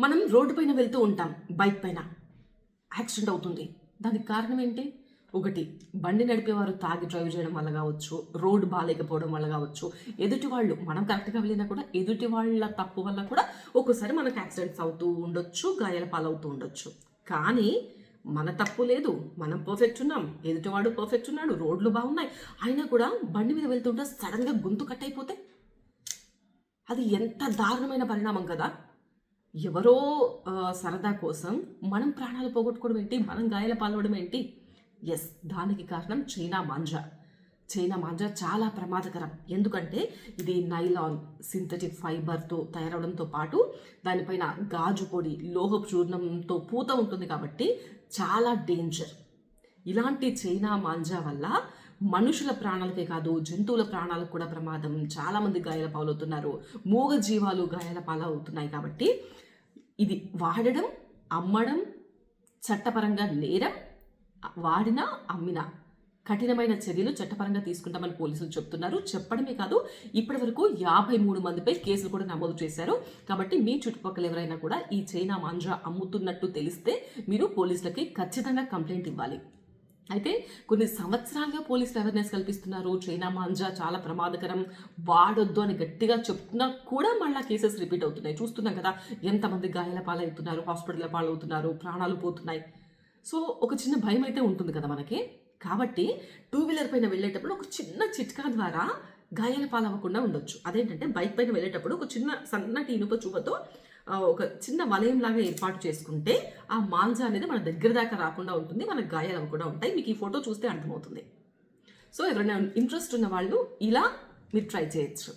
మనం రోడ్డు పైన వెళ్తూ ఉంటాం, బైక్ పైన యాక్సిడెంట్ అవుతుంది. దానికి కారణం ఏంటి? ఒకటి, బండి నడిపేవారు తాగి డ్రైవ్ చేయడం వల్ల కావచ్చు, రోడ్డు బాగాలేకపోవడం వల్ల కావచ్చు, ఎదుటి వాళ్ళు మనం కరెక్ట్గా వెళ్ళినా కూడా ఎదుటి వాళ్ళ తప్పు వల్ల కూడా ఒక్కోసారి మనకు యాక్సిడెంట్స్ అవుతూ ఉండొచ్చు, గాయాల పాలవుతూ ఉండొచ్చు. కానీ మన తప్పు లేదు, మనం పర్ఫెక్ట్ ఉన్నాం, ఎదుటివాడు పర్ఫెక్ట్ ఉన్నాడు, రోడ్లు బాగున్నాయి, అయినా కూడా బండి మీద వెళ్తుంటే సడన్గా గొంతు కట్ అయిపోతే అది ఎంత దారుణమైన పరిణామం కదా. ఎవరో సరదా కోసం మనం ప్రాణాలు పోగొట్టుకోవడం ఏంటి, మనం గాయాల పాల్వడం ఏంటి? ఎస్, దానికి కారణం చైనా మాంజా. చైనా మాంజా చాలా ప్రమాదకరం. ఎందుకంటే ఇది నైలాన్ సింథటిక్ ఫైబర్తో తయారవడంతో పాటు దానిపైన గాజు పొడి, లోహపు చూర్ణంతో పూత ఉంటుంది కాబట్టి చాలా డేంజర్. ఇలాంటి చైనా మాంజా వల్ల మనుషుల ప్రాణాలకే కాదు, జంతువుల ప్రాణాలకు కూడా ప్రమాదం. చాలామంది గాయాల పాలవుతున్నారు, మూగ జీవాలు గాయాల పాలవుతున్నాయి. కాబట్టి ఇది వాడడం, అమ్మడం చట్టపరంగా నేరం. వాడినా అమ్మినా కఠినమైన చర్యలు చట్టపరంగా తీసుకుంటామని పోలీసులు చెప్తున్నారు. చెప్పడమే కాదు, ఇప్పటి వరకు 53 మందిపై కేసులు కూడా నమోదు చేశారు. కాబట్టి మీ చుట్టుపక్కల ఎవరైనా కూడా ఈ చైనా మాంజా అమ్ముతున్నట్టు తెలిస్తే మీరు పోలీసులకి ఖచ్చితంగా కంప్లైంట్ ఇవ్వాలి. అయితే కొన్ని సంవత్సరాలుగా పోలీసులు అవేర్నెస్ కల్పిస్తున్నారు, చైనా మాంజా చాలా ప్రమాదకరం, వాడొద్దు అని గట్టిగా చెప్తున్నా కూడా మళ్ళీ కేసెస్ రిపీట్ అవుతున్నాయి. చూస్తున్నాం కదా, ఎంతమంది గాయాల పాలవుతున్నారు, హాస్పిటల్ పాలవుతున్నారు, ప్రాణాలు పోతున్నాయి. సో ఒక చిన్న భయం అయితే ఉంటుంది కదా మనకి. కాబట్టి 2 వీలర్ పైన వెళ్ళేటప్పుడు ఒక చిన్న చిట్కా ద్వారా గాయాల పాలవ్వకుండా ఉండొచ్చు. అదేంటంటే, బైక్ పైన వెళ్ళేటప్పుడు ఒక చిన్న సన్నటి ఇనుప చూపతో ఒక చిన్న వలయం లాగా ఏర్పాటు చేసుకుంటే ఆ మాంజా అనేది మన దగ్గర దాకా రాకుండా ఉంటుంది, మనకు గాయాలు అవ్వకుండా ఉంటాయి. మీకు ఈ ఫోటో చూస్తే అర్థమవుతుంది. సో ఎవరైనా ఇంట్రెస్ట్ ఉన్న వాళ్ళు ఇలా మీరు ట్రై చేయొచ్చు.